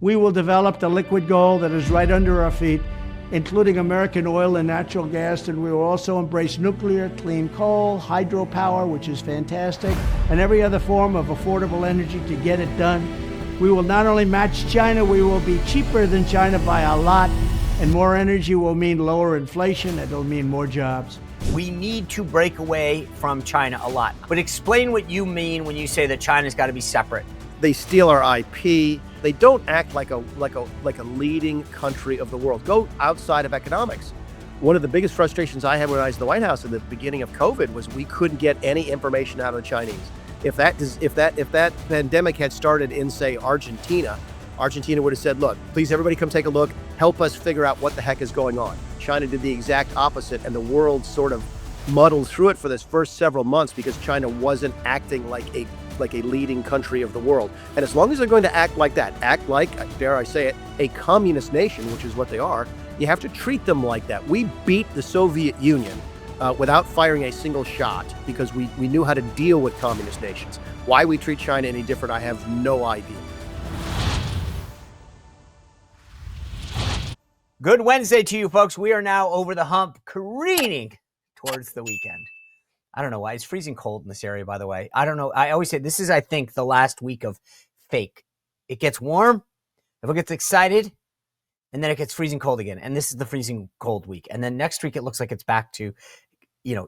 We will develop the liquid gold that is right under our feet, including American oil and natural gas, and we will also embrace nuclear, clean coal, hydropower, which is fantastic, and every other form of affordable energy to get it done. We will not only match China, we will be cheaper than China by a lot, and more energy will mean lower inflation, and it'll mean more jobs. We need to break away from China a lot. But explain what you mean when you say that China's got to be separate. They steal our IP. They don't act like a leading country of the world. Go outside of economics. One of the biggest frustrations I had when I was in the White House in the beginning of COVID was we couldn't get any information out of the Chinese. If that pandemic had started in, say, Argentina would have said, look, please everybody come take a look, help us figure out what the heck is going on. China did the exact opposite, and the world sort of muddled through it for this first several months because China wasn't acting like a leading country of the world. And as long as they're going to act like that, act like, dare I say it, a communist nation, which is what they are, you have to treat them like that. We beat the Soviet Union without firing a single shot because we knew how to deal with communist nations. Why we treat China any different, I have no idea. Good Wednesday to you, folks. We are now over the hump, careening towards the weekend. I don't know why. It's freezing cold in this area, by the way. I don't know. I always say this is, I think, the last week of fake. It gets warm, everyone gets excited, and then it gets freezing cold again. And this is the freezing cold week. And then next week, it looks like it's back to,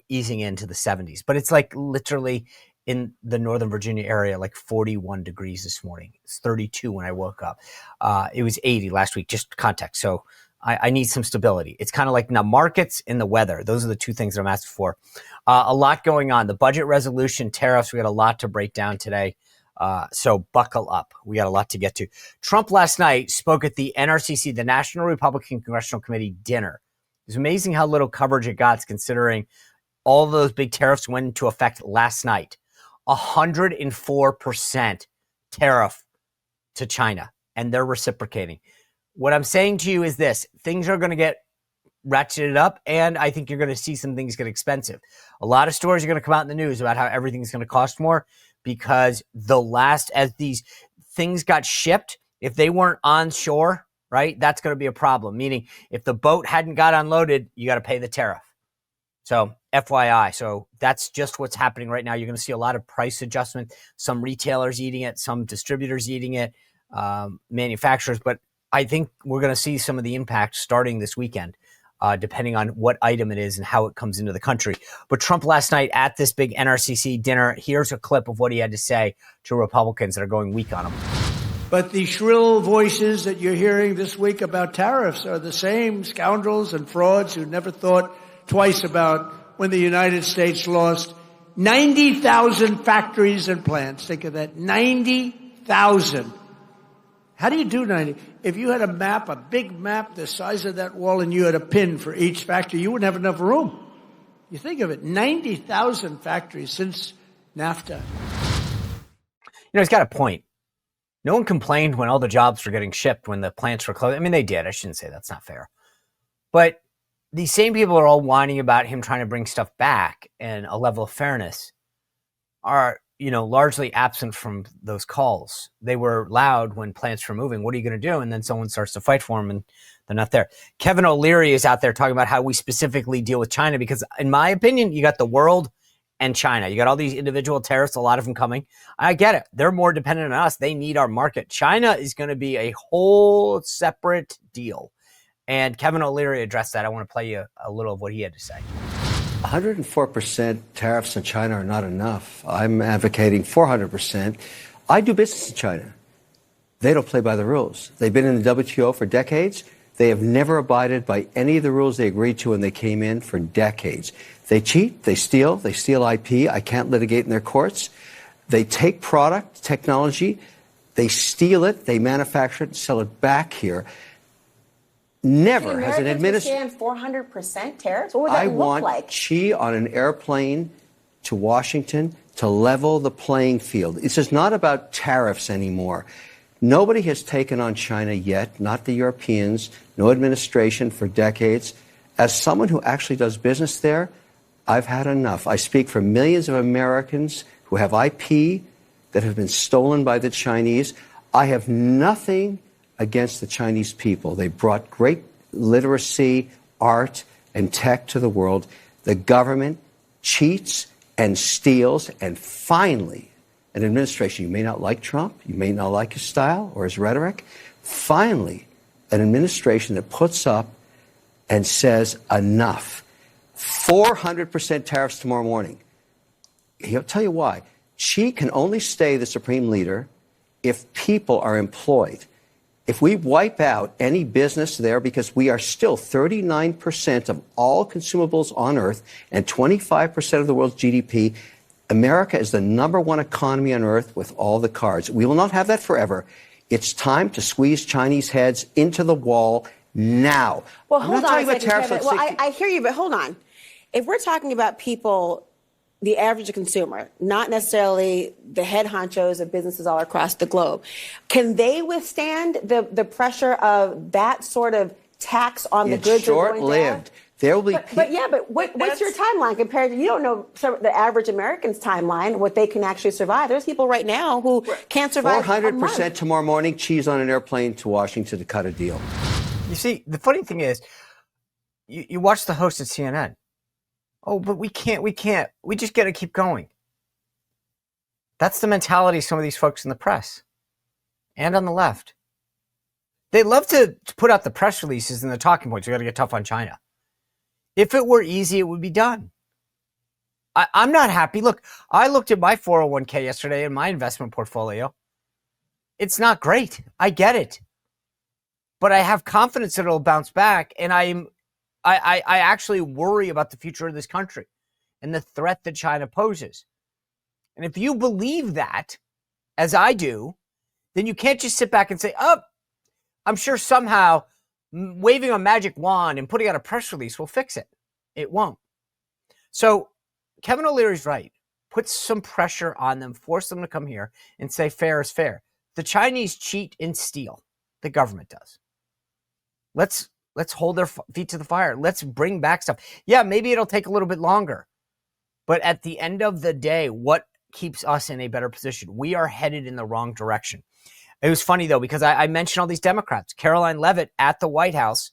easing into the 70s. But it's like literally in the Northern Virginia area, like 41 degrees this morning. It's 32 when I woke up. It was 80 last week, just context. So I need some stability. It's kind of like now markets and the weather. Those are the two things that I'm asking for. A lot going on. The budget resolution, tariffs, we got a lot to break down today. So buckle up. We got a lot to get to. Trump last night spoke at the NRCC, the National Republican Congressional Committee dinner. It's amazing how little coverage it got considering all those big tariffs went into effect last night. 104% tariff to China, and they're reciprocating. What I'm saying to you is this: things are going to get ratcheted up, and I think you're going to see some things get expensive. A lot of stories are going to come out in the news about how everything's going to cost more because as these things got shipped, if they weren't on shore, right, that's going to be a problem. Meaning if the boat hadn't got unloaded, you got to pay the tariff. So FYI, so that's just what's happening right now. You're going to see a lot of price adjustment, some retailers eating it, some distributors eating it, manufacturers, but I think we're going to see some of the impact starting this weekend, depending on what item it is and how it comes into the country. But Trump last night at this big NRCC dinner, here's a clip of what he had to say to Republicans that are going weak on him. But the shrill voices that you're hearing this week about tariffs are the same scoundrels and frauds who never thought twice about when the United States lost 90,000 factories and plants. Think of that, 90,000. How do you do 90? If you had a map, a big map the size of that wall, and you had a pin for each factory, you wouldn't have enough room. You think of it, 90,000 factories since NAFTA. He's got a point. No one complained when all the jobs were getting shipped when the plants were closed. I mean, they did. I shouldn't say that's not fair. But these same people are all whining about him trying to bring stuff back, and a level of fairness are largely absent from those calls. They were loud when plants were moving. What are you going to do? And then someone starts to fight for them and they're not there. Kevin O'Leary is out there talking about how we specifically deal with China because, in my opinion, you got the world and China. You got all these individual tariffs, a lot of them coming. I get it. They're more dependent on us. They need our market. China is going to be a whole separate deal. And Kevin O'Leary addressed that. I want to play you a little of what he had to say. 104% tariffs on China are not enough. I'm advocating 400%. I do business in China. They don't play by the rules. They've been in the WTO for decades. They have never abided by any of the rules they agreed to when they came in for decades. They cheat, they steal IP. I can't litigate in their courts. They take product, technology, they steal it, they manufacture it and sell it back here. Never has an administration. 400% tariffs? What would that look like? I want Xi on an airplane to Washington to level the playing field. It's just not about tariffs anymore. Nobody has taken on China yet, not the Europeans, no administration for decades. As someone who actually does business there, I've had enough. I speak for millions of Americans who have IP that have been stolen by the Chinese. I have nothing against the Chinese people. They brought great literacy, art, and tech to the world. The government cheats and steals, and finally, an administration, you may not like Trump, you may not like his style or his rhetoric, finally, an administration that puts up and says enough. 400% tariffs tomorrow morning. He'll tell you why. Xi can only stay the supreme leader if people are employed. If we wipe out any business there, because we are still 39% of all consumables on Earth and 25% of the world's GDP, America is the #1 economy on Earth with all the cards. We will not have that forever. It's time to squeeze Chinese heads into the wall now. Well, hold on a second, tariffs. Kevin. Well, I hear you, but hold on. If we're talking about people, the average consumer, not necessarily the head honchos of businesses all across the globe, can they withstand the pressure of that sort of tax on the goods? It's short-lived. There will be. But what's your timeline compared to? You don't know the average American's timeline, what they can actually survive. There's people right now who can't survive. 400% tomorrow morning. Cheese on an airplane to Washington to cut a deal. You see, the funny thing is, you watch the host at CNN. Oh, but we can't. We just got to keep going. That's the mentality of some of these folks in the press and on the left. They love to put out the press releases and the talking points. We got to get tough on China. If it were easy, it would be done. I'm not happy. Look, I looked at my 401k yesterday in my investment portfolio. It's not great. I get it. But I have confidence that it'll bounce back. And I actually worry about the future of this country and the threat that China poses. And if you believe that, as I do, then you can't just sit back and say, oh, I'm sure somehow waving a magic wand and putting out a press release will fix it. It won't. So Kevin O'Leary's right. Put some pressure on them, force them to come here and say fair is fair. The Chinese cheat and steal. The government does. Let's hold their feet to the fire. Let's bring back stuff. Yeah, maybe it'll take a little bit longer. But at the end of the day, what keeps us in a better position? We are headed in the wrong direction. It was funny, though, because I mentioned all these Democrats. Caroline Leavitt at the White House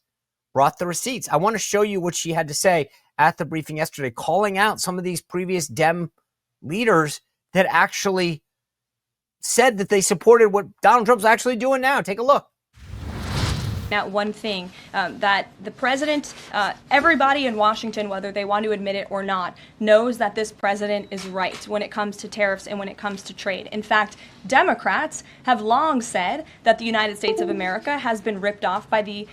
brought the receipts. I want to show you what she had to say at the briefing yesterday, calling out some of these previous Dem leaders that actually said that they supported what Donald Trump's actually doing now. Take a look. Now, one thing that the president, everybody in Washington, whether they want to admit it or not, knows that this president is right when it comes to tariffs and when it comes to trade. In fact, Democrats have long said that the United States of America has been ripped off by the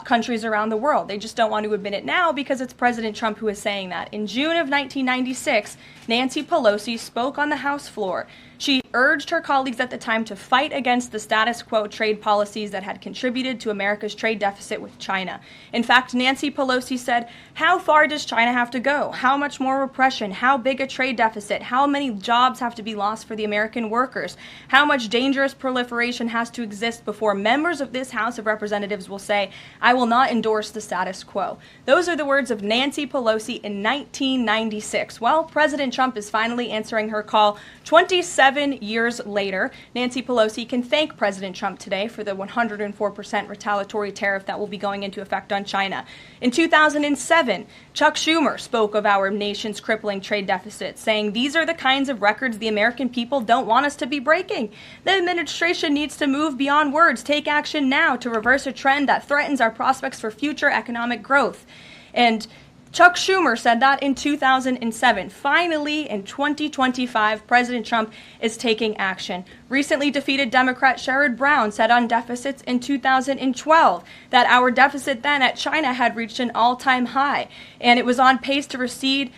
countries around the world. They just don't want to admit it now because it's President Trump who is saying that. In June of 1996, Nancy Pelosi spoke on the House floor. She urged her colleagues at the time to fight against the status quo trade policies that had contributed to America's trade deficit with China. In fact, Nancy Pelosi said, how far does China have to go? How much more repression? How big a trade deficit? How many jobs have to be lost for the American workers? How much dangerous proliferation has to exist before members of this House of Representatives will say, I will not endorse the status quo? Those are the words of Nancy Pelosi in 1996. Well, President Trump is finally answering her call 27 years later. Nancy Pelosi can thank President Trump today for the 104% retaliatory tariff that will be going into effect on China. In 2007, Chuck Schumer spoke of our nation's crippling trade deficit, saying these are the kinds of records the American people don't want us to be breaking. The administration needs to move beyond words, take action now to reverse a trend that threatens our prospects for future economic growth. And Chuck Schumer said that in 2007. Finally, in 2025, President Trump is taking action. Recently defeated Democrat Sherrod Brown said on deficits in 2012 that our deficit then at China had reached an all-time high, and it was on pace to recede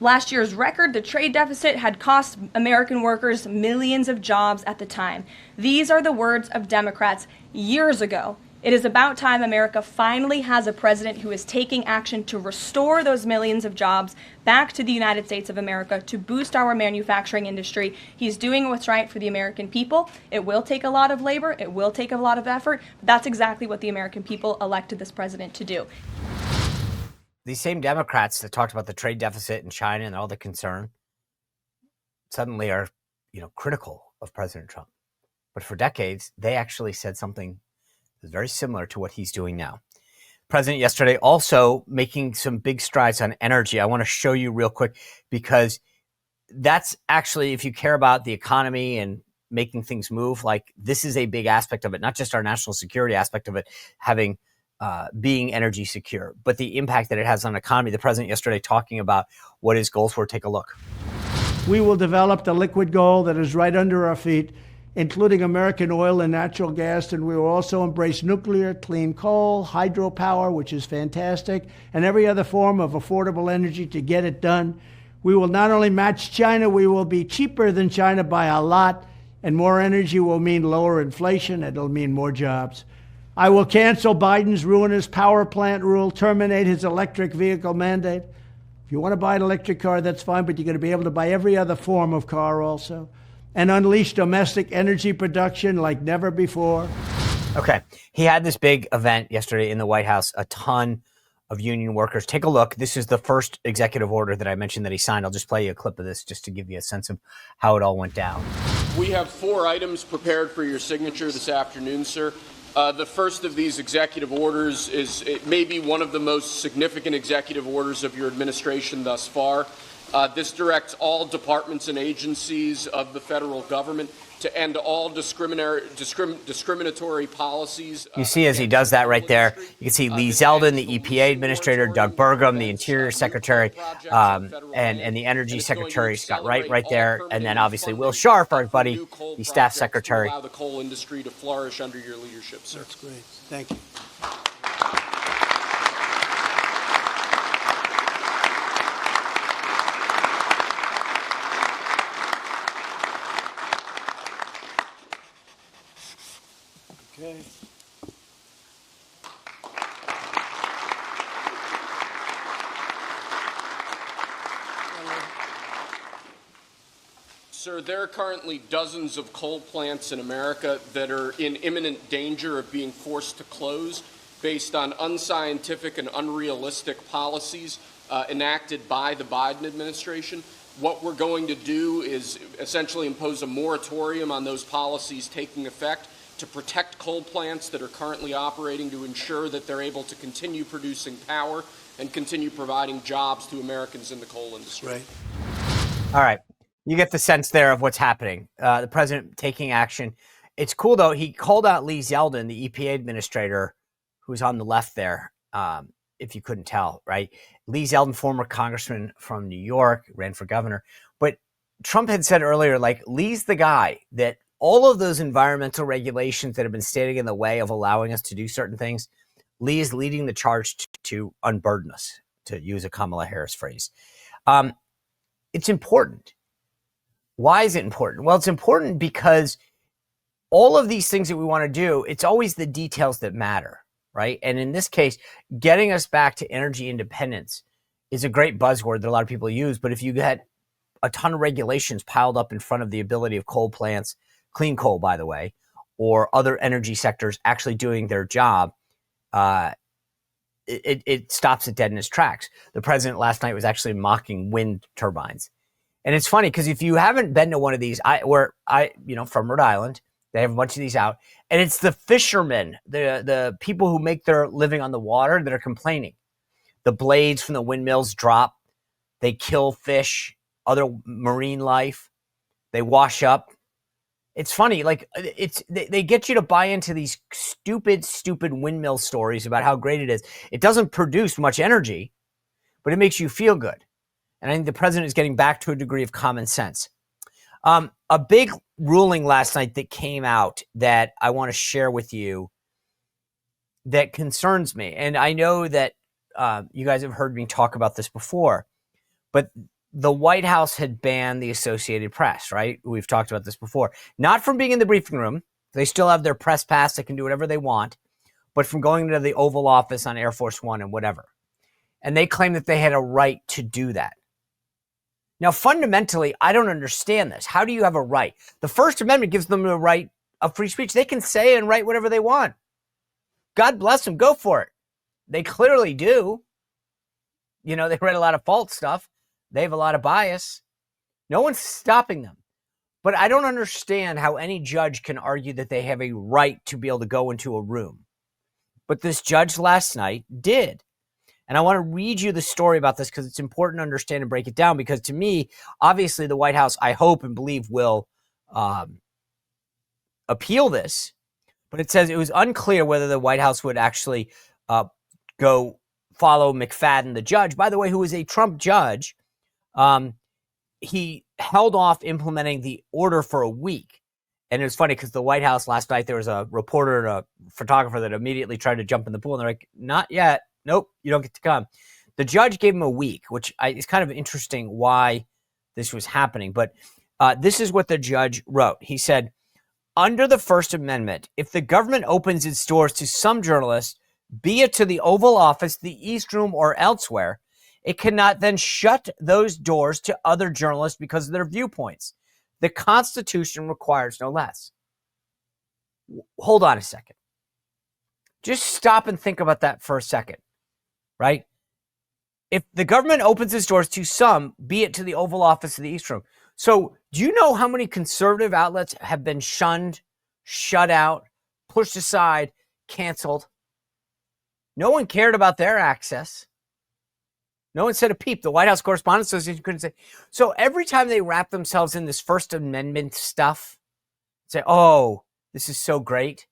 last year's record. The trade deficit had cost American workers millions of jobs at the time. These are the words of Democrats years ago. It is about time America finally has a president who is taking action to restore those millions of jobs back to the United States of America, to boost our manufacturing industry. He's doing what's right for the American people. It will take a lot of labor. It will take a lot of effort. But that's exactly what the American people elected this president to do. These same Democrats that talked about the trade deficit in China and all the concern suddenly are, critical of President Trump. But for decades, they actually said something It's very similar to what he's doing now. President yesterday also making some big strides on energy. I want to show you real quick because that's actually, if you care about the economy and making things move, like this is a big aspect of it, not just our national security aspect of it, having being energy secure, but the impact that it has on the economy. The president yesterday talking about what his goals were. Take a look. We will develop the liquid gold that is right under our feet, including American oil and natural gas, and we will also embrace nuclear, clean coal, hydropower, which is fantastic, and every other form of affordable energy to get it done. We will not only match China, we will be cheaper than China by a lot, and more energy will mean lower inflation, and it'll mean more jobs. I will cancel Biden's ruinous power plant rule, terminate his electric vehicle mandate. If you want to buy an electric car, that's fine, but you're going to be able to buy every other form of car also. And unleash domestic energy production like never before. Okay. He had this big event yesterday in the White House, a ton of union workers. Take a look. This is the first executive order that I mentioned that he signed. I'll just play you a clip of this just to give you a sense of how it all went down. We have 4 items prepared for your signature this afternoon, sir. The first of these executive orders is it may be one of the most significant executive orders of your administration thus far. This directs all departments and agencies of the federal government to end all discriminatory policies. You see as he does that right there, you can see Lee Zeldin, the EPA administrator, Doug Burgum, the Interior Secretary, and the Energy Secretary, Scott Wright right there, and then obviously Will Sharf, our buddy, the Staff Secretary. Allow the coal industry to flourish under your leadership, sir. That's great. Thank you. Okay. Sir, there are currently dozens of coal plants in America that are in imminent danger of being forced to close based on unscientific and unrealistic policies enacted by the Biden administration. What we're going to do is essentially impose a moratorium on those policies taking effect to protect coal plants that are currently operating, to ensure that they're able to continue producing power and continue providing jobs to Americans in the coal industry. Right. All right. You get the sense there of what's happening. The president taking action. It's cool, though. He called out Lee Zeldin, the EPA administrator, who's on the left there, if you couldn't tell, right? Lee Zeldin, former congressman from New York, ran for governor. But Trump had said earlier, like, Lee's the guy that all of those environmental regulations that have been standing in the way of allowing us to do certain things, Lee is leading the charge to unburden us, to use a Kamala Harris phrase. It's important. Why is it important? Well, it's important because all of these things that we want to do, it's always the details that matter, right? And in this case, getting us back to energy independence is a great buzzword that a lot of people use. But if you had a ton of regulations piled up in front of the ability of coal plants, clean coal, by the way, or other energy sectors actually doing their job, it stops it dead in its tracks. The president last night was actually mocking wind turbines. And it's funny because if you haven't been to one of these, from Rhode Island, they have a bunch of these out, and it's the fishermen, the people who make their living on the water that are complaining. The blades from the windmills drop. They kill fish, other marine life. They wash up. It's funny, like they get you to buy into these stupid windmill stories about how great it is. It doesn't produce much energy, but it makes you feel good. And I think the president is getting back to a degree of common sense. A big ruling last night that came out that I want to share with you that concerns me. And I know that you guys have heard me talk about this before, but the White House had banned the Associated Press, right? We've talked about this before. Not from being in the briefing room. They still have their press pass. They can do whatever they want, but from going to the Oval Office on Air Force One and whatever. And they claim that they had a right to do that. Now, fundamentally, I don't understand this. How do you have a right? The First Amendment gives them the right of free speech. They can say and write whatever they want. God bless them. Go for it. They clearly do. You know, they write a lot of false stuff. They have a lot of bias. No one's stopping them. But I don't understand how any judge can argue that they have a right to be able to go into a room but this judge last night did. And I want to read you the story about this because it's important to understand and break it down, because to me, obviously the White House, I hope and believe, will appeal this. But it says it was unclear whether the White House would actually go follow McFadden, the judge, by the way, who is a Trump judge. He held off implementing the order for a week. And it was funny because the White House last night, there was a reporter and a photographer that immediately tried to jump in the pool. And they're like, not yet. Nope, you don't get to come. The judge gave him a week, which is kind of interesting why this was happening. But this is what the judge wrote. He said, under the First Amendment, if the government opens its doors to some journalists, be it to the Oval Office, the East Room, or elsewhere, it cannot then shut those doors to other journalists because of their viewpoints. The Constitution requires no less. Hold on a second. Just stop and think about that for a second, right? If the government opens its doors to some, be it to the Oval Office or the East Room. So do you know how many conservative outlets have been shunned, shut out, pushed aside, canceled? No one cared about their access. No one said a peep. The White House Correspondents Association couldn't say. So every time they wrap themselves in this First Amendment stuff, say, oh, this is so great.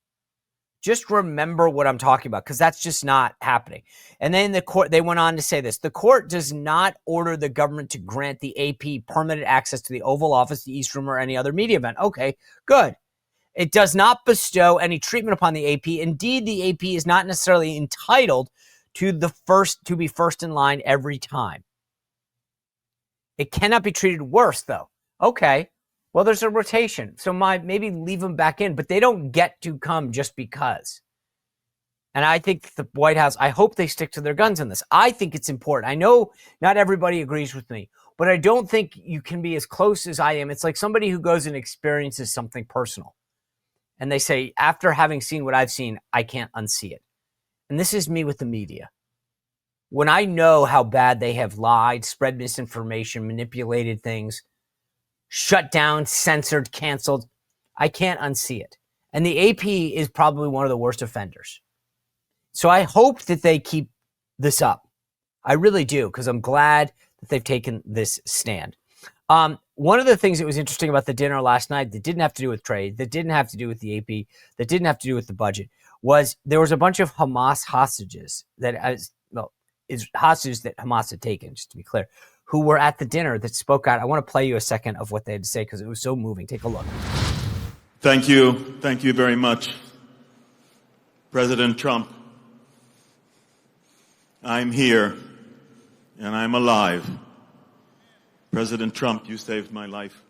Just remember what I'm talking about, because that's just not happening. And then the court, they went on to say this. The court does not order the government to grant the AP permanent access to the Oval Office, the East Room, or any other media event. Okay, good. It does not bestow any treatment upon the AP. Indeed, the AP is not necessarily entitled to be first in line every time. It cannot be treated worse, though. Okay, well, there's a rotation, so maybe leave them back in, but they don't get to come just because. And I think the White House, I hope they stick to their guns on this. I think it's important. I know not everybody agrees with me, but I don't think you can be as close as I am. It's like somebody who goes and experiences something personal, and they say, after having seen what I've seen, I can't unsee it. And this is me with the media. When I know how bad they have lied, spread misinformation, manipulated things, shut down, censored, canceled, I can't unsee it. And the AP is probably one of the worst offenders. So I hope that they keep this up. I really do, because I'm glad that they've taken this stand. One of the things that was interesting about the dinner last night that didn't have to do with trade, that didn't have to do with the AP, that didn't have to do with the budget, was there was a bunch of Hamas hostages hostages that Hamas had taken, just to be clear, who were at the dinner that spoke out. I want to play you a second of what they had to say because it was so moving. Take a look. Thank you. Thank you very much, President Trump. I'm here and I'm alive. President Trump, you saved my life.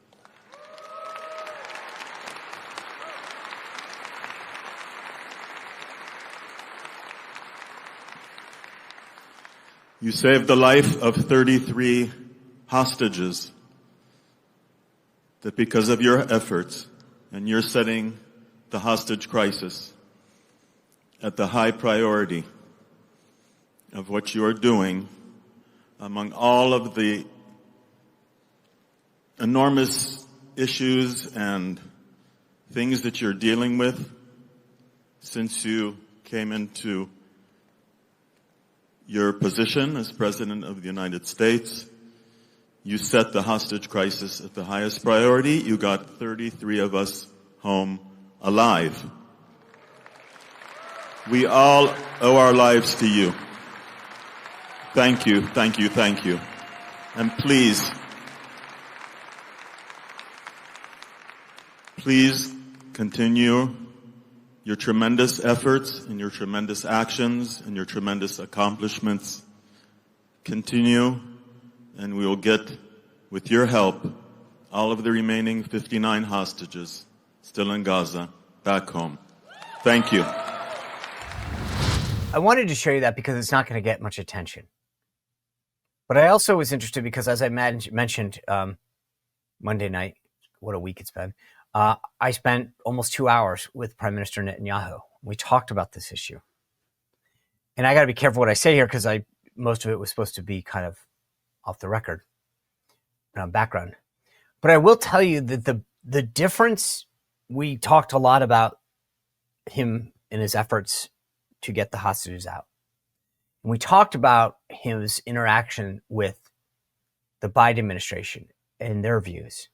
You saved the life of 33 hostages that because of your efforts and you're setting the hostage crisis at the high priority of what you are doing among all of the enormous issues and things that you're dealing with since you came into your position as President of the United States. You set the hostage crisis at the highest priority. You got 33 of us home alive. We all owe our lives to you. Thank you, thank you, thank you. And please continue your tremendous efforts and your tremendous actions and your tremendous accomplishments. Continue, and we will get, with your help, all of the remaining 59 hostages still in Gaza back home. Thank you. I wanted to show you that because it's not going to get much attention. But I also was interested because, as I mentioned Monday night, what a week it's been, I spent almost 2 hours with Prime Minister Netanyahu. We talked about this issue. And I got to be careful what I say here because most of it was supposed to be kind of off the record background. But I will tell you that the difference, we talked a lot about him and his efforts to get the hostages out. And we talked about his interaction with the Biden administration and their views.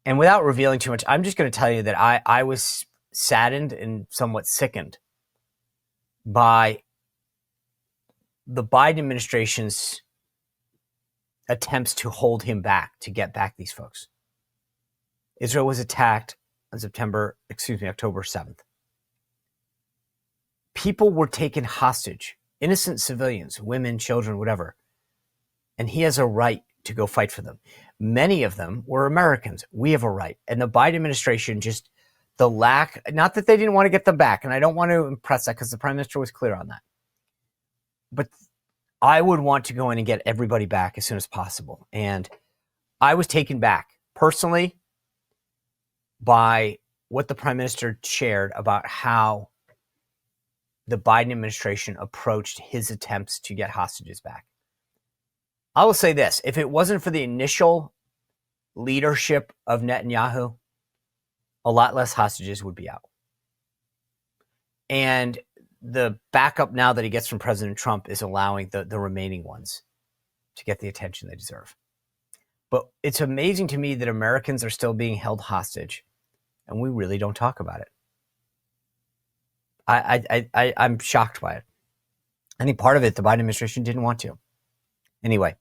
And without revealing too much, I'm just going to tell you that I was saddened and somewhat sickened by the Biden administration's attempts to hold him back, to get back these folks. Israel was attacked on October 7th. People were taken hostage, innocent civilians, women, children, whatever. And he has a right to go fight for them. Many of them were Americans. We have a right. And the Biden administration just, the lack, not that they didn't want to get them back, and I don't want to impress that because the prime minister was clear on that. But I would want to go in and get everybody back as soon as possible. And I was taken back personally by what the prime minister shared about how the Biden administration approached his attempts to get hostages back. I will say this, if it wasn't for the initial leadership of Netanyahu, a lot less hostages would be out. And the backup now that he gets from President Trump is allowing the remaining ones to get the attention they deserve. But it's amazing to me that Americans are still being held hostage, and we really don't talk about it. I'm shocked by it. I think part of it, the Biden administration didn't want to. Anyway,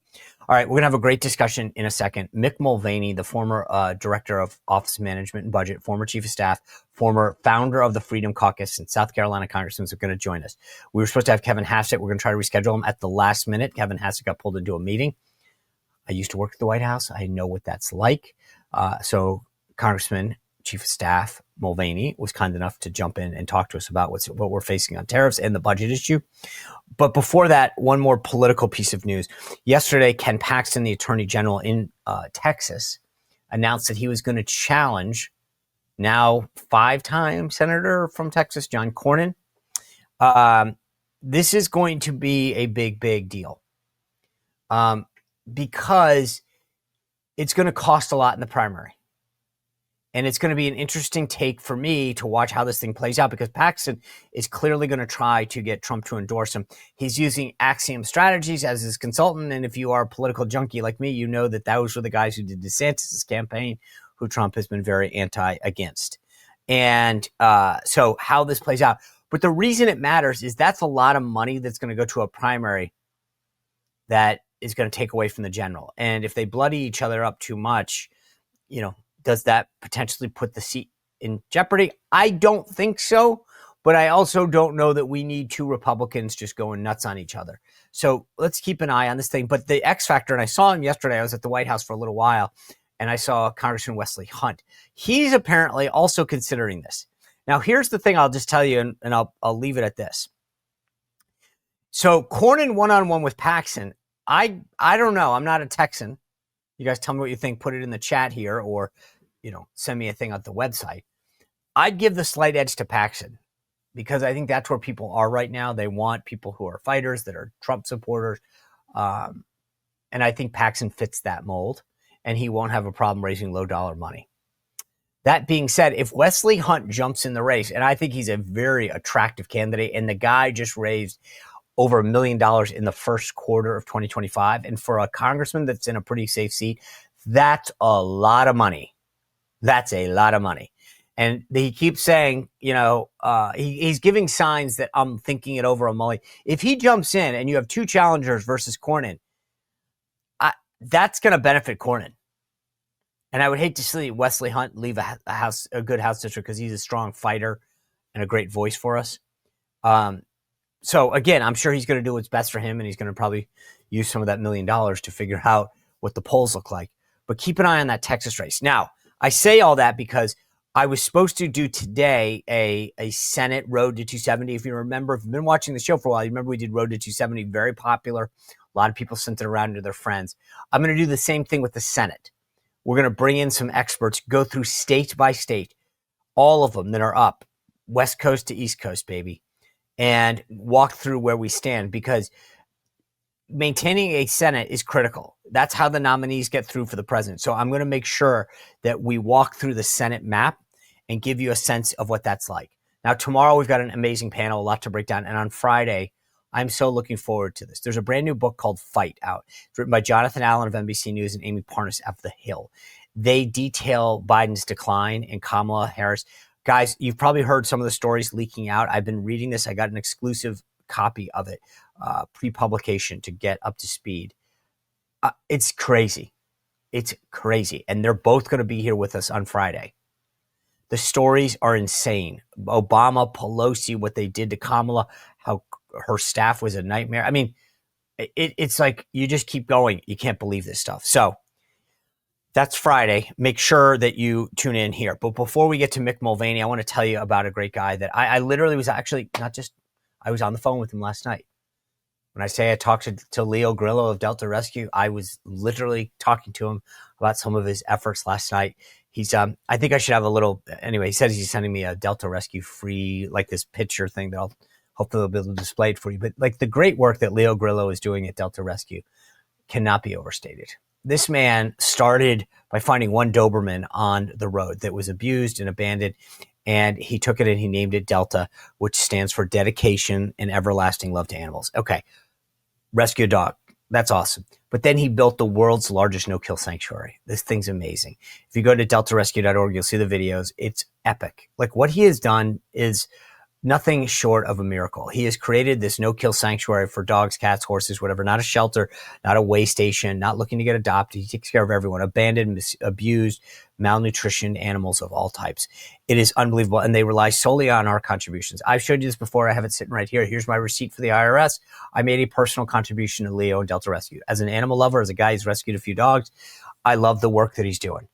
all right, we're going to have a great discussion in a second. Mick Mulvaney, the former director of Office of Management and Budget, former chief of staff, former founder of the Freedom Caucus and South Carolina congressman, is going to join us. We were supposed to have Kevin Hassett. We're going to try to reschedule him at the last minute. Kevin Hassett got pulled into a meeting. I used to work at the White House. I know what that's like. So Congressman, Chief of Staff Mulvaney was kind enough to jump in and talk to us about what we're facing on tariffs and the budget issue. But before that, one more political piece of news. Yesterday, Ken Paxton, the Attorney General in Texas, announced that he was going to challenge now 5-time Senator from Texas, John Cornyn. This is going to be a big, big deal because it's going to cost a lot in the primary. And it's going to be an interesting take for me to watch how this thing plays out because Paxton is clearly going to try to get Trump to endorse him. He's using Axiom Strategies as his consultant. And if you are a political junkie like me, you know that those were the guys who did DeSantis' campaign, who Trump has been very anti-against. And so how this plays out. But the reason it matters is that's a lot of money that's going to go to a primary that is going to take away from the general. And if they bloody each other up too much, you know, does that potentially put the seat in jeopardy? I don't think so, but I also don't know that we need two Republicans just going nuts on each other. So let's keep an eye on this thing. But the X factor, and I saw him yesterday, I was at the White House for a little while, and I saw Congressman Wesley Hunt. He's apparently also considering this. Now, here's the thing I'll just tell you, and I'll leave it at this. So Cornyn one-on-one with Paxton, I don't know. I'm not a Texan. You guys tell me what you think. Put it in the chat here or, you know, send me a thing on the website. I'd give the slight edge to Paxton because I think that's where people are right now. They want people who are fighters, that are Trump supporters. And I think Paxton fits that mold and he won't have a problem raising low dollar money. That being said, if Wesley Hunt jumps in the race, and I think he's a very attractive candidate, and the guy just raised over $1 million in the first quarter of 2025. And for a congressman that's in a pretty safe seat, that's a lot of money. That's a lot of money. And he keeps saying, you know, he's giving signs that I'm thinking it over a mully. If he jumps in and you have two challengers versus Cornyn, that's going to benefit Cornyn. And I would hate to see Wesley Hunt leave a good House district because he's a strong fighter and a great voice for us. So again, I'm sure he's going to do what's best for him, and he's going to probably use some of that $1 million to figure out what the polls look like. But keep an eye on that Texas race. Now, I say all that because I was supposed to do today a Senate Road to 270. If you remember, if you've been watching the show for a while, you remember we did Road to 270, very popular. A lot of people sent it around to their friends. I'm going to do the same thing with the Senate. We're going to bring in some experts, go through state by state, all of them that are up, West Coast to East Coast, baby, and walk through where we stand because maintaining a Senate is critical. That's how the nominees get through for the president. So I'm going to make sure that we walk through the Senate map and give you a sense of what that's like. Now, tomorrow we've got an amazing panel, a lot to break down. And on Friday, I'm so looking forward to this. There's a brand new book called Fight out. It's written by Jonathan Allen of NBC News and Amy Parnas of The Hill. They detail Biden's decline and Kamala Harris. Guys, you've probably heard some of the stories leaking out. I've been reading this. I got an exclusive copy of it, pre-publication, to get up to speed. It's crazy. It's crazy. And they're both going to be here with us on Friday. The stories are insane. Obama, Pelosi, what they did to Kamala, how her staff was a nightmare. I mean, it's like you just keep going. You can't believe this stuff. So that's Friday. Make sure that you tune in here. But before we get to Mick Mulvaney, I want to tell you about a great guy that I literally was actually I was on the phone with him last night. When I say I talked to Leo Grillo of Delta Rescue, I was literally talking to him about some of his efforts last night. He's, I think I should have a little, anyway, he says he's sending me a Delta Rescue free, like this picture thing that I'll hopefully be able to display it for you. But like the great work that Leo Grillo is doing at Delta Rescue cannot be overstated. This man started by finding one Doberman on the road that was abused and abandoned. And he took it and he named it Delta, which stands for dedication and everlasting love to animals. Okay. Rescue a dog. That's awesome. But then he built the world's largest no-kill sanctuary. This thing's amazing. If you go to deltarescue.org, you'll see the videos. It's epic. Like what he has done is nothing short of a miracle. He has created this no-kill sanctuary for dogs, cats, horses, whatever, not a shelter, not a way station, not looking to get adopted. He takes care of everyone, abandoned, abused, malnutrition animals of all types. It is unbelievable, and they rely solely on our contributions. I've showed you this before. I have it sitting right here. Here's my receipt for the IRS. I made a personal contribution to Leo and Delta Rescue. As an animal lover, as a guy who's rescued a few dogs, I love the work that he's doing.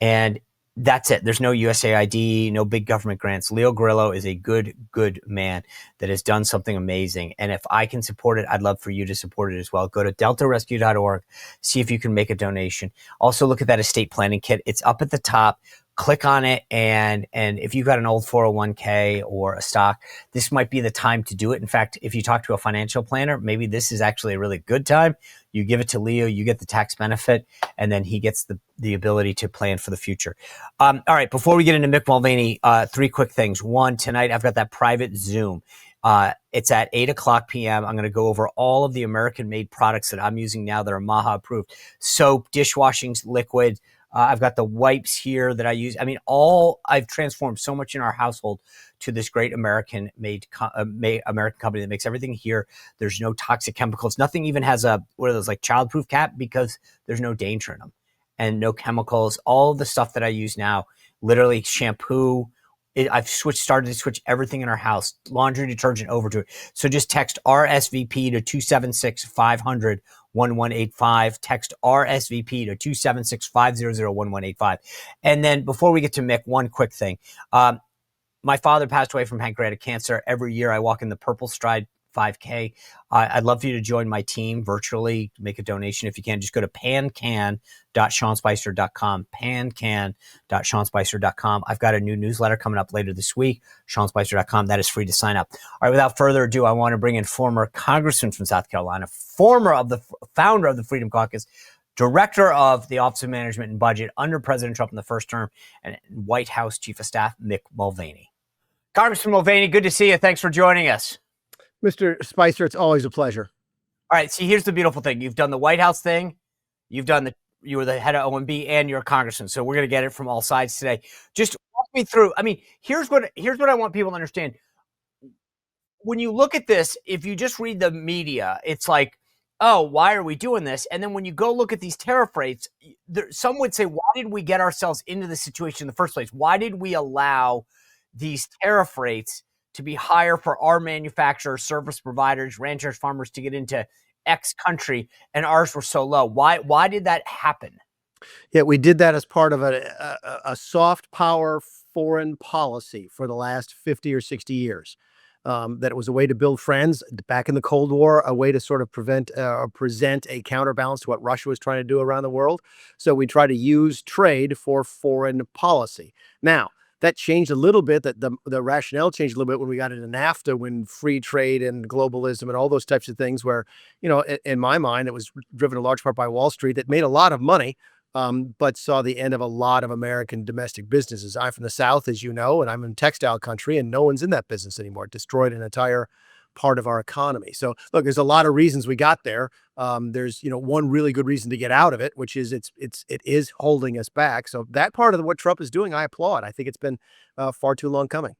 And that's it. There's no USAID, no big government grants. Leo Grillo is a good man that has done something amazing. And if I can support it, I'd love for you to support it as well. Go to deltarescue.org, see if you can make a donation. Also look at that estate planning kit. It's up at the top. Click on it, and if you've got an old 401k or a stock, this might be the time to do it. In fact, if you talk to a financial planner, maybe this is actually a really good time. You give it to Leo, you get the tax benefit, and then he gets the ability to plan for the future. All right, before we get into Mick Mulvaney, three quick things. One, tonight I've got that private Zoom. It's at 8:00 p.m. I'm going to go over all of the American-made products that I'm using now that are MAHA approved. Soap, dishwashing liquid. I've got the wipes here that I use. I mean, I've transformed so much in our household to this great American-made American company that makes everything here. There's no toxic chemicals. Nothing even has what are those, like childproof cap, because there's no danger in them, and no chemicals. All of the stuff that I use now, literally shampoo. I've started to switch everything in our house, laundry detergent over to it. So just text RSVP to 276-500-1185. Text RSVP to 276-500-1185. And then before we get to Mick, one quick thing. My father passed away from pancreatic cancer. Every year I walk in the Purple Stride 5K. I'd love for you to join my team virtually, make a donation if you can. Just go to pancan.seanspicer.com, pancan.seanspicer.com. I've got a new newsletter coming up later this week, seanspicer.com. That is free to sign up. All right, without further ado, I want to bring in former congressman from South Carolina, founder of the Freedom Caucus, director of the Office of Management and Budget under President Trump in the first term, and White House Chief of Staff, Mick Mulvaney. Congressman Mulvaney, good to see you. Thanks for joining us. Mr. Spicer, it's always a pleasure. All right. See, here's the beautiful thing. You've done the White House thing. You were the head of OMB, and you're a congressman. So we're going to get it from all sides today. Just walk me through. I mean, here's what I want people to understand. When you look at this, if you just read the media, it's like, oh, why are we doing this? And then when you go look at these tariff rates, some would say, why did we get ourselves into this situation in the first place? Why did we allow these tariff rates to be higher for our manufacturers, service providers, ranchers, farmers to get into X country, and ours were so low? Why did that happen? Yeah, we did that as part of a soft power foreign policy for the last 50 or 60 years. That it was a way to build friends back in the Cold War, a way to sort of present a counterbalance to what Russia was trying to do around the world. So we try to use trade for foreign policy. Now, that changed a little bit, that the rationale changed a little bit when we got into NAFTA, when free trade and globalism and all those types of things where, in my mind, it was driven in large part by Wall Street that made a lot of money but saw the end of a lot of American domestic businesses. I'm from the South, as you know, and I'm in textile country, and no one's in that business anymore. It destroyed an entire part of our economy. So look, there's a lot of reasons we got there. There's, one really good reason to get out of it, which is it is holding us back. So that part of what Trump is doing, I applaud. I think it's been far too long coming.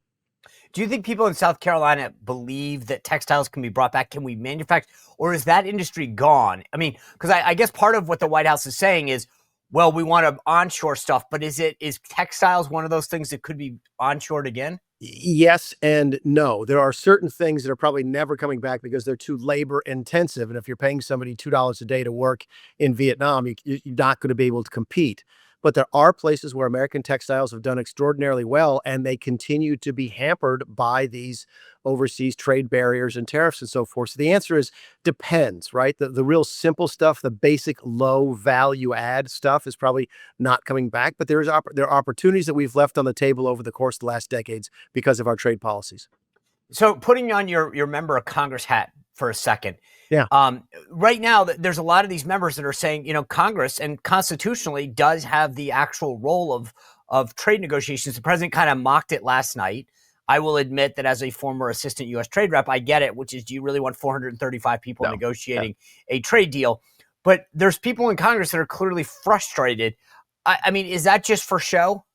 Do you think people in South Carolina believe that textiles can be brought back? Can we manufacture, or is that industry gone? I mean, because I guess part of what the White House is saying is, well, we want to onshore stuff, but is textiles one of those things that could be onshored again? Yes and no. There are certain things that are probably never coming back because they're too labor intensive. And if you're paying somebody $2 a day to work in Vietnam, you're not going to be able to compete. But there are places where American textiles have done extraordinarily well, and they continue to be hampered by these overseas trade barriers and tariffs and so forth. So the answer is depends, right? The real simple stuff, the basic low value add stuff is probably not coming back. But there are opportunities that we've left on the table over the course of the last decades because of our trade policies. So putting on your member of Congress hat for a second. Yeah. Right now, there's a lot of these members that are saying, Congress and constitutionally does have the actual role of trade negotiations. The president kind of mocked it last night. I will admit that as a former assistant U.S. trade rep, I get it, which is, do you really want 435 people negotiating a trade deal? But there's people in Congress that are clearly frustrated. I mean, is that just for show?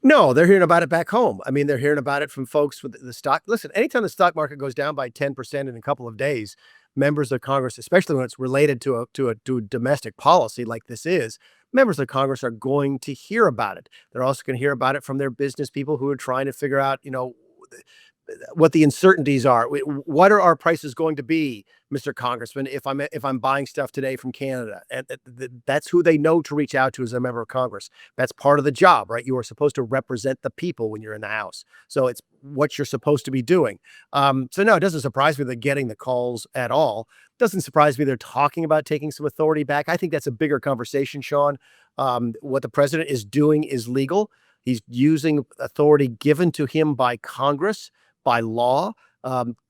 No, they're hearing about it back home. I mean, they're hearing about it from folks with the stock. Listen, anytime the stock market goes down by 10% in a couple of days, members of Congress, especially when it's related to a domestic policy like this is, members of Congress are going to hear about it. They're also going to hear about it from their business people who are trying to figure out, what the uncertainties are. What are our prices going to be, Mr. Congressman, if I'm buying stuff today from Canada? And that's who they know to reach out to as a member of Congress. That's part of the job, right? You are supposed to represent the people when you're in the House. So it's what you're supposed to be doing. So no, it doesn't surprise me they're getting the calls at all. Doesn't surprise me they're talking about taking some authority back. I think that's a bigger conversation, Sean. What the president is doing is legal. He's using authority given to him by Congress, by law.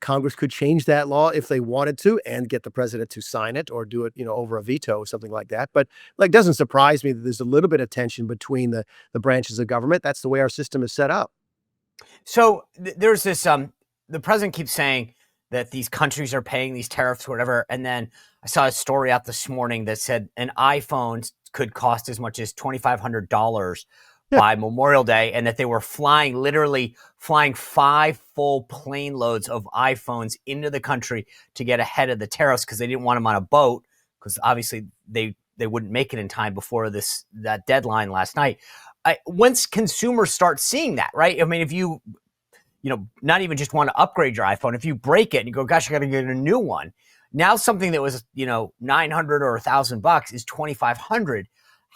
Congress could change that law if they wanted to and get the president to sign it or do it, over a veto or something like that. But it doesn't surprise me that there's a little bit of tension between the branches of government. That's the way our system is set up. So there's this, the president keeps saying that these countries are paying these tariffs or whatever. And then I saw a story out this morning that said an iPhone could cost as much as $2,500 by Memorial Day, and that they were literally flying 5 full plane loads of iPhones into the country to get ahead of the tariffs because they didn't want them on a boat because obviously they wouldn't make it in time before that deadline last night. Once consumers start seeing that, right? I mean, if you not even just want to upgrade your iPhone, if you break it and you go, gosh, I got to get a new one. Now something that was, $900 or $1,000 is $2,500.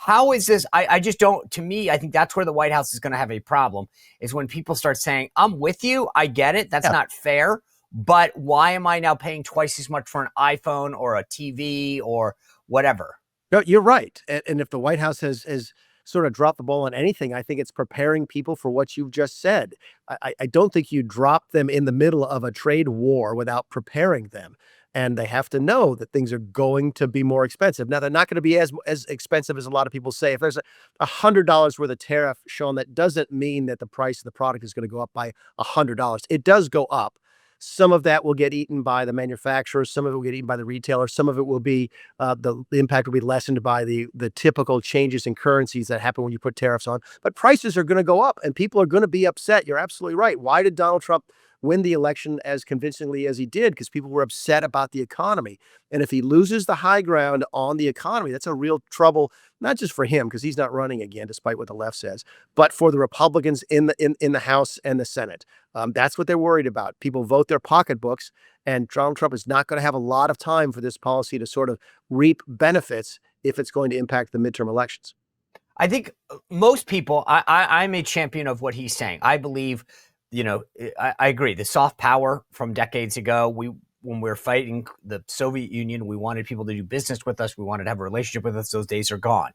How is this? I just don't, to me, I think that's where the White House is going to have a problem, is when people start saying, I'm with you. I get it. That's not fair. But why am I now paying twice as much for an iPhone or a TV or whatever? No, you're right. And if the White House has sort of dropped the ball on anything, I think it's preparing people for what you've just said. I don't think you drop them in the middle of a trade war without preparing them. And they have to know that things are going to be more expensive. Now, they're not going to be as expensive as a lot of people say. If there's $100 worth of tariff, Sean, that doesn't mean that the price of the product is going to go up by $100. It does go up. Some of that will get eaten by the manufacturers. Some of it will get eaten by the retailer. Some of it will be the impact will be lessened by the typical changes in currencies that happen when you put tariffs on. But prices are going to go up and people are going to be upset. You're absolutely right. Why did Donald Trump win the election as convincingly as he did? Because people were upset about the economy. And if he loses the high ground on the economy, that's a real trouble, not just for him, because he's not running again, despite what the left says, but for the Republicans in the House and the Senate. That's what they're worried about. People vote their pocketbooks, and Donald Trump is not going to have a lot of time for this policy to sort of reap benefits if it's going to impact the midterm elections. I think most people, I'm a champion of what he's saying. I believe, I agree. The soft power from decades ago, when we were fighting the Soviet Union, we wanted people to do business with us. We wanted to have a relationship with us. Those days are gone.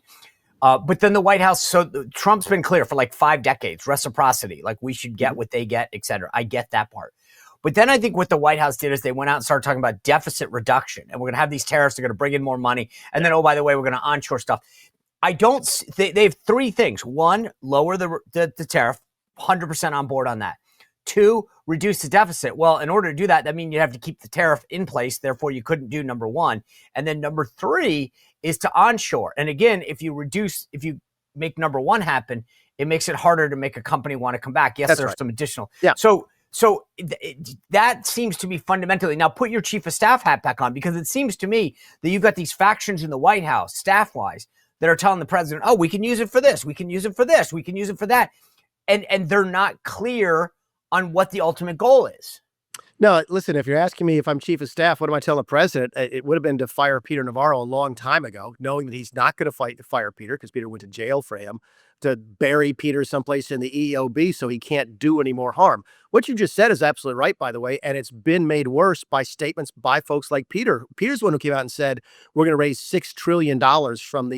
But then the White House, so Trump's been clear for like 5 decades, reciprocity, like we should get what they get, et cetera. I get that part. But then I think what the White House did is they went out and started talking about deficit reduction. And we're going to have these tariffs. They're going to bring in more money. And then, oh, by the way, we're going to onshore stuff. I don't. They have three things. One, lower the tariff. 100% on board on that. Two, reduce the deficit. Well, in order to do that, that means you have to keep the tariff in place. Therefore, you couldn't do number one. And then number three is to onshore. And again, if you make number one happen, it makes it harder to make a company want to come back. Yes, there's some additional. Yeah. So that seems to be fundamentally. Now, put your chief of staff hat back on, because it seems to me that you've got these factions in the White House, staff-wise, that are telling the president, oh, we can use it for this, we can use it for this, we can use it for that. And they're not clear on what the ultimate goal is. No, listen, if you're asking me if I'm chief of staff, what am I telling the president? It would have been to fire Peter Navarro a long time ago, knowing that he's not going to fire Peter because Peter went to jail for him, to bury Peter someplace in the EOB so he can't do any more harm. What you just said is absolutely right, by the way, and it's been made worse by statements by folks like Peter. Peter's the one who came out and said, we're going to raise $6 trillion from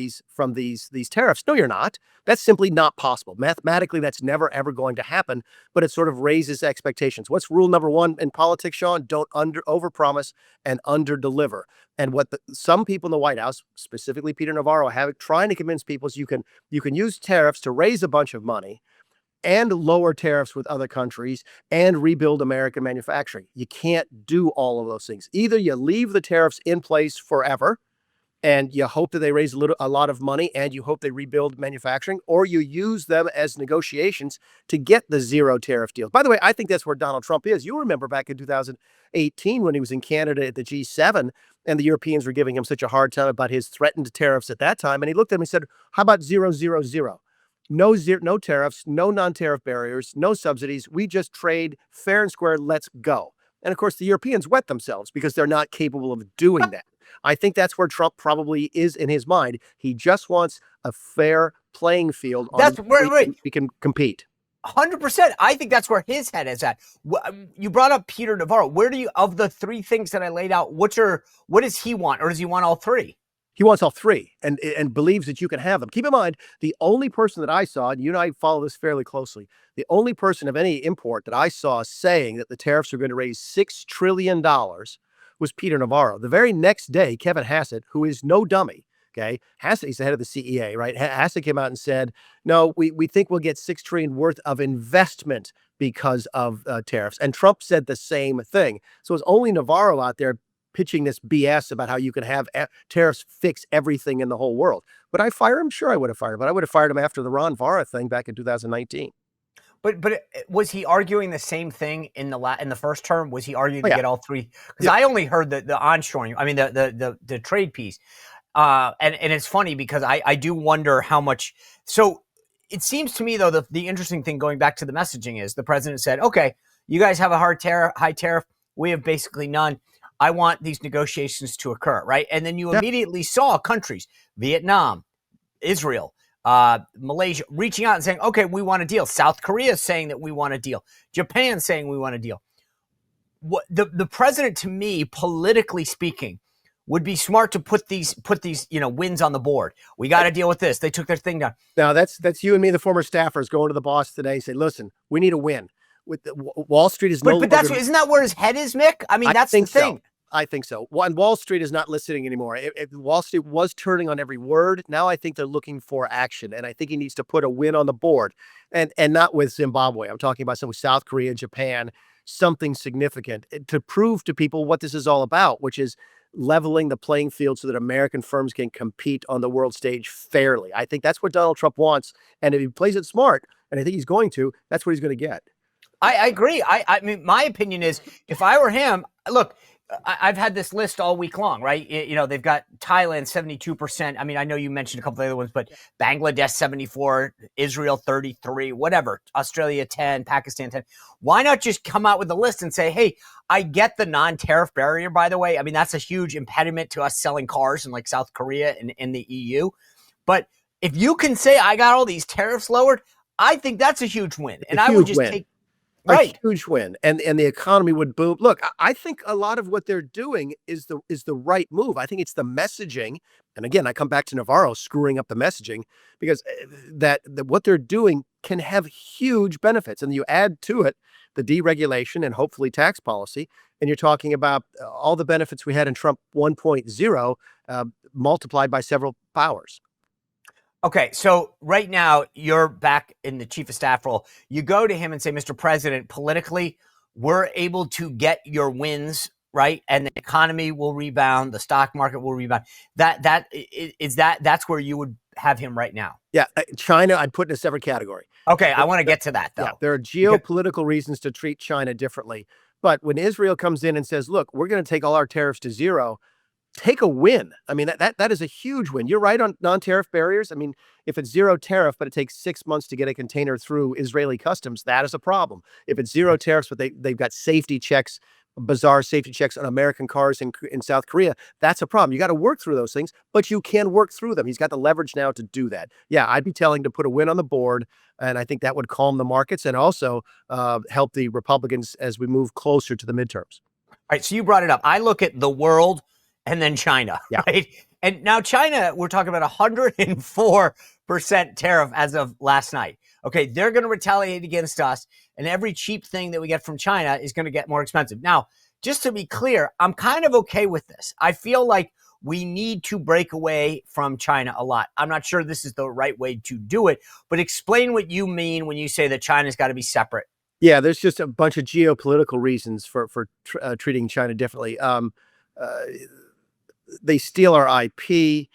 these tariffs. No, you're not. That's simply not possible. Mathematically, that's never, ever going to happen, but it sort of raises expectations. What's rule number one in politics, Sean? Don't overpromise and underdeliver. And what some people in the White House, specifically Peter Navarro, have trying to convince people is you can use tariffs to raise a bunch of money and lower tariffs with other countries and rebuild American manufacturing. You can't do all of those things. Either you leave the tariffs in place forever and you hope that they raise a lot of money and you hope they rebuild manufacturing, or you use them as negotiations to get the zero tariff deal. By the way, I think that's where Donald Trump is. You remember back in 2018 when he was in Canada at the G7 and the Europeans were giving him such a hard time about his threatened tariffs at that time. And he looked at him and said, how about 0, 0, 0? No tariffs, no non-tariff barriers, no subsidies. We just trade fair and square. Let's go. And of course, the Europeans wet themselves because they're not capable of doing that. I think that's where Trump probably is in his mind. He just wants a fair playing field on which we can compete. 100%. I think that's where his head is at. You brought up Peter Navarro. Of the three things that I laid out, what does he want? Or does he want all three? He wants all three and believes that you can have them. Keep in mind, the only person that I saw, and you and I follow this fairly closely, the only person of any import that I saw saying that the tariffs are going to raise $6 trillion was Peter Navarro. The very next day, Kevin Hassett, who is no dummy, okay, Hassett, he's the head of the CEA, right? Hassett came out and said, no, we think we'll get $6 trillion worth of investment because of tariffs. And Trump said the same thing. So it's only Navarro out there pitching this BS about how you can have tariffs fix everything in the whole world. Would I fire him? Sure, I would have fired him, but I would have fired him after the Ron Vara thing back in 2019. But was he arguing the same thing in the first term? Was he arguing to get all three? Because I only heard the onshoring. I mean the trade piece, and it's funny because I do wonder how much. So it seems to me though the interesting thing going back to the messaging is the president said, okay, you guys have a high tariff. We have basically none. I want these negotiations to occur, right? And then you immediately saw countries, Vietnam, Israel, Malaysia, reaching out and saying, okay, we want a deal. South Korea saying that we want a deal. Japan saying we want a deal. What the president, to me, politically speaking, would be smart to put these wins on the board. We got to deal with this. They took their thing down. Now that's you and me, the former staffers, going to the boss today and say, listen, we need a win. Wall Street is but isn't that where his head is, Mick? I mean, that's the thing. I think so. And Wall Street is not listening anymore. Wall Street was turning on every word. Now I think they're looking for action, and I think he needs to put a win on the board, and not with Zimbabwe. I'm talking about some with South Korea, Japan, something significant to prove to people what this is all about, which is leveling the playing field so that American firms can compete on the world stage fairly. I think that's what Donald Trump wants, and if he plays it smart, and I think he's going to, that's what he's going to get. I agree. I mean, my opinion is, if I were him, look, I've had this list all week long, right? They've got Thailand 72%. I mean, I know you mentioned a couple of other ones, but Bangladesh 74, Israel 33, whatever, Australia 10, Pakistan 10. Why not just come out with a list and say, hey, I get the non-tariff barrier, by the way. I mean, that's a huge impediment to us selling cars in like South Korea and in the EU. But if you can say I got all these tariffs lowered, I think that's a huge win. And I would just take a huge win, and the economy would boom. Look, I think a lot of what they're doing is the right move. I think it's the messaging, and again, I come back to Navarro screwing up the messaging because that what they're doing can have huge benefits, and you add to it the deregulation and hopefully tax policy, and you're talking about all the benefits we had in Trump 1.0 multiplied by several powers. Okay, so right now you're back in the chief of staff role. You go to him and say, Mr. President, politically, we're able to get your wins, right? And the economy will rebound, the stock market will rebound. That's where you would have him right now. Yeah, China, I'd put in a separate category. Okay, I want to get to that though. Yeah, there are geopolitical reasons to treat China differently. But when Israel comes in and says, look, we're going to take all our tariffs to zero, take a win. I mean, that is a huge win. You're right on non-tariff barriers. I mean, if it's zero tariff, but it takes 6 months to get a container through Israeli customs, that is a problem. If it's zero tariffs, but they've got safety checks, bizarre safety checks on American cars in South Korea, that's a problem. You got to work through those things, but you can work through them. He's got the leverage now to do that. Yeah, I'd be telling to put a win on the board, and I think that would calm the markets and also help the Republicans as we move closer to the midterms. All right, so you brought it up. I look at the world and then China, yeah. Right? And now China, we're talking about 104% tariff as of last night. Okay, they're going to retaliate against us, and every cheap thing that we get from China is going to get more expensive. Now, just to be clear, I'm kind of okay with this. I feel like we need to break away from China a lot. I'm not sure this is the right way to do it, but explain what you mean when you say that China's got to be separate. Yeah, there's just a bunch of geopolitical reasons for treating China differently. They steal our IP.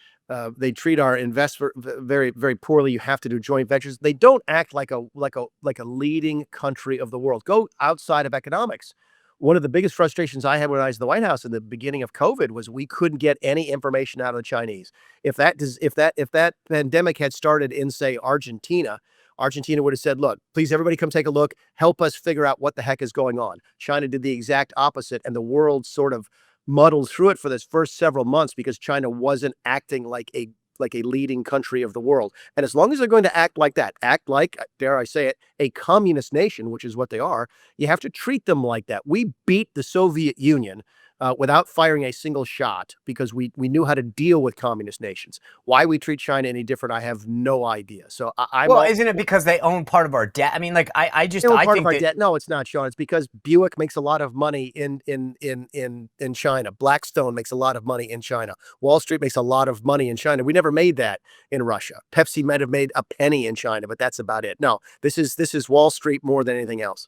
They treat our investment very, very poorly. You have to do joint ventures. They don't act like a leading country of the world. Go outside of economics. One of the biggest frustrations I had when I was in the White House in the beginning of COVID was we couldn't get any information out of the Chinese. If that pandemic had started in, say, Argentina would have said, look, please, everybody come take a look. Help us figure out what the heck is going on. China did the exact opposite, and the world sort of muddled through it for this first several months because China wasn't acting like a leading country of the world. And as long as they're going to act like that, act like, dare I say it, a communist nation, which is what they are, you have to treat them like that. We beat the Soviet Union without firing a single shot because we knew how to deal with communist nations. Why we treat China any different, I have no idea. So isn't it because they own part of our debt? I mean, like I think our debt. No, it's not, Sean. It's because Buick makes a lot of money in China. Blackstone makes a lot of money in China. Wall Street makes a lot of money in China. We never made that in Russia. Pepsi might have made a penny in China, but that's about it. No, this is Wall Street more than anything else.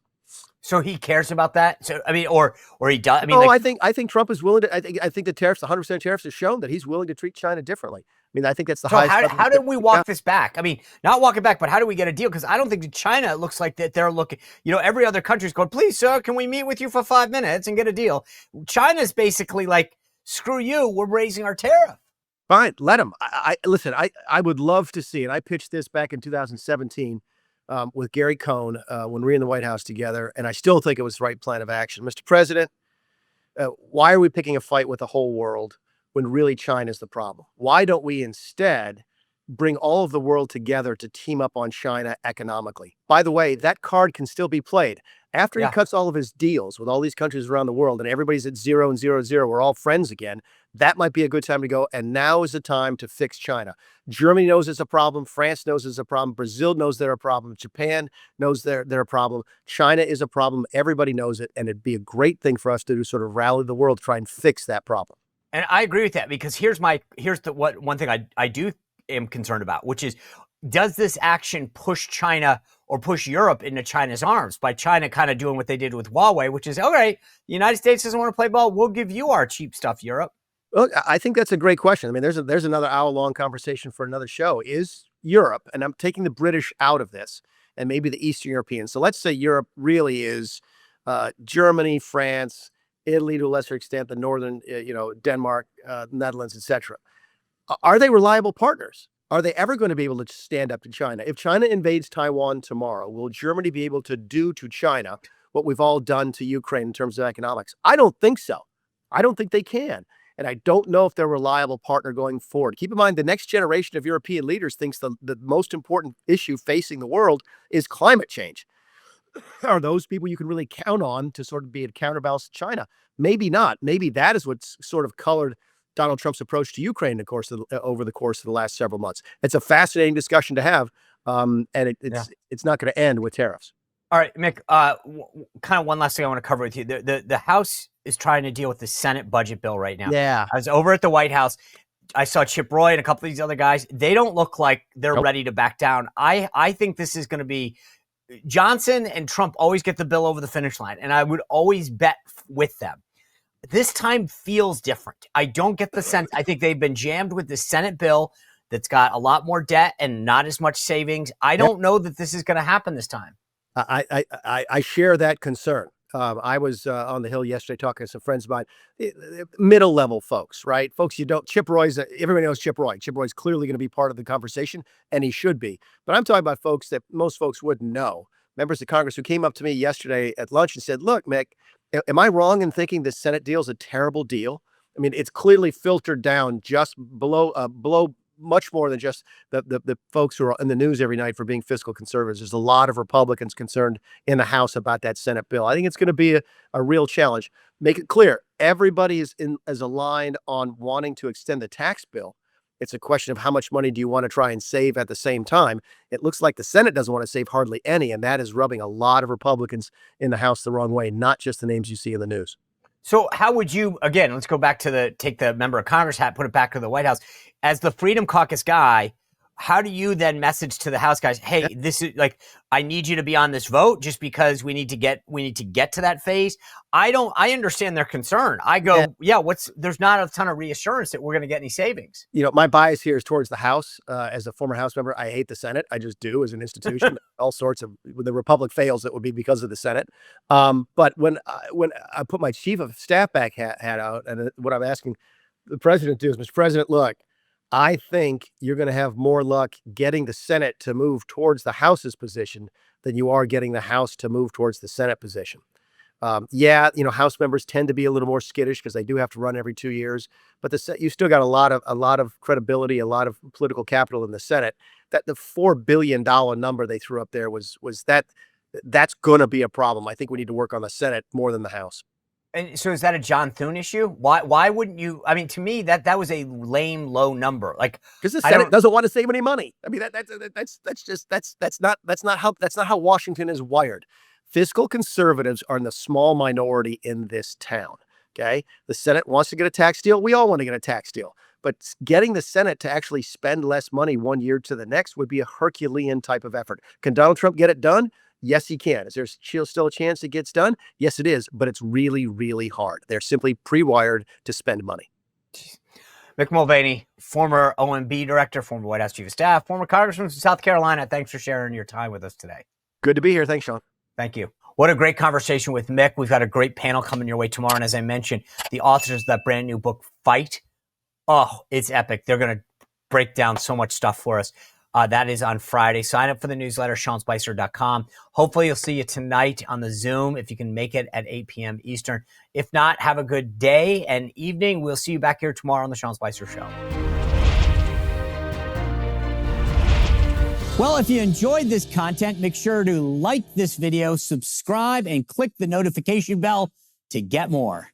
So he cares about that. So I mean, or he does. I mean, I think Trump is willing to. I think the tariffs, 100% tariffs, has shown that he's willing to treat China differently. I mean, I think that's the highest. How did we walk this back? I mean, not walk it back, but how do we get a deal? Because I don't think China looks like that. They're looking. Every other country's going, please, sir, can we meet with you for 5 minutes and get a deal? China's basically like, screw you. We're raising our tariff. Fine, let them. Listen. I would love to see, and I pitched this back in 2017. With Gary Cohn when we were in the White House together, and I still think it was the right plan of action. Mr. President, why are we picking a fight with the whole world when really China's the problem? Why don't we instead bring all of the world together to team up on China economically? By the way, that card can still be played. After he cuts all of his deals with all these countries around the world and everybody's at 0 and 0, 0, we're all friends again, that might be a good time to go. And now is the time to fix China. Germany knows it's a problem. France knows it's a problem. Brazil knows they're a problem. Japan knows they're a problem. China is a problem. Everybody knows it. And it'd be a great thing for us to do, sort of rally the world, try and fix that problem. And I agree with that because here's one thing I do am concerned about, which is, does this action push China or push Europe into China's arms by China kind of doing what they did with Huawei, which is, all right, the United States doesn't want to play ball. We'll give you our cheap stuff, Europe. Well, I think that's a great question. I mean, there's another hour-long conversation for another show. Is Europe, and I'm taking the British out of this, and maybe the Eastern Europeans. So let's say Europe really is Germany, France, Italy to a lesser extent, the northern, Denmark, Netherlands, etc. Are they reliable partners? Are they ever going to be able to stand up to China? If China invades Taiwan tomorrow, will Germany be able to do to China what we've all done to Ukraine in terms of economics? I don't think so. I don't think they can. And I don't know if they're a reliable partner going forward. Keep in mind, the next generation of European leaders thinks the most important issue facing the world is climate change. Are those people you can really count on to sort of be a counterbalance to China? Maybe not. Maybe that is what's sort of colored Donald Trump's approach to Ukraine, of course, over the course of the last several months. It's a fascinating discussion to have, and it's not going to end with tariffs. All right, Mick, kind of one last thing I want to cover with you. The House is trying to deal with the Senate budget bill right now. Yeah. I was over at the White House. I saw Chip Roy and a couple of these other guys. They don't look like they're ready to back down. I think this is going to be Johnson and Trump always get the bill over the finish line, and I would always bet with them. This time feels different. I don't get the sense. I think they've been jammed with the Senate bill that's got a lot more debt and not as much savings. I don't know that this is going to happen this time. I share that concern. I was on the Hill yesterday talking to some friends of mine, middle level folks, right? Folks, Chip Roy's, everybody knows Chip Roy. Chip Roy's clearly going to be part of the conversation, and he should be. But I'm talking about folks that most folks wouldn't know. Members of Congress who came up to me yesterday at lunch and said, look, Mick, am I wrong in thinking the Senate deal is a terrible deal? I mean, it's clearly filtered down just below much more than just the folks who are in the news every night for being fiscal conservatives. There's a lot of Republicans concerned in the House about that Senate bill. I think it's going to be a real challenge. Make it clear, everybody is aligned on wanting to extend the tax bill. It's a question of how much money do you want to try and save at the same time. It looks like the Senate doesn't want to save hardly any, and that is rubbing a lot of Republicans in the House the wrong way, not just the names you see in the news. So how would you, again, let's go back to take the member of Congress hat, put it back to the White House. As the Freedom Caucus guy, how do you then message to the House guys, hey, this is like, I need you to be on this vote just because we need to get to that phase? I understand their concern. I go, there's not a ton of reassurance that we're going to get any savings. You know, my bias here is towards the House. As a former House member, I hate the Senate. I just do as an institution. All sorts of, when the Republic fails, it would be because of the Senate. But when I put my chief of staff back hat out, and what I'm asking the president to do is, Mr. President, look, I think you're going to have more luck getting the Senate to move towards the House's position than you are getting the House to move towards the Senate position. House members tend to be a little more skittish because they do have to run every 2 years, but you still got a lot of credibility, a lot of political capital in the Senate. That the $4 billion number they threw up there that's going to be a problem. I think we need to work on the Senate more than the House. And so is that a John Thune issue? Why wouldn't you? I mean, to me, that was a lame, low number. Like, because the Senate doesn't want to save any money. I mean, that's not how Washington is wired. Fiscal conservatives are in the small minority in this town. Okay, the Senate wants to get a tax deal. We all want to get a tax deal, but getting the Senate to actually spend less money one year to the next would be a Herculean type of effort. Can Donald Trump get it done? Yes, he can. Is there still a chance it gets done? Yes, it is, but it's really, really hard. They're simply pre-wired to spend money. Mick Mulvaney, former OMB director, former White House chief of staff, former congressman from South Carolina. Thanks for sharing your time with us today. Good to be here. Thanks, Sean. Thank you. What a great conversation with Mick. We've got a great panel coming your way tomorrow. And as I mentioned, the authors of that brand new book, Fight. Oh, it's epic. They're going to break down so much stuff for us. That is on Friday. Sign up for the newsletter, SeanSpicer.com. Hopefully you'll see you tonight on the Zoom if you can make it at 8 p.m. Eastern. If not, have a good day and evening. We'll see you back here tomorrow on the Sean Spicer Show. Well, if you enjoyed this content, make sure to like this video, subscribe, and click the notification bell to get more.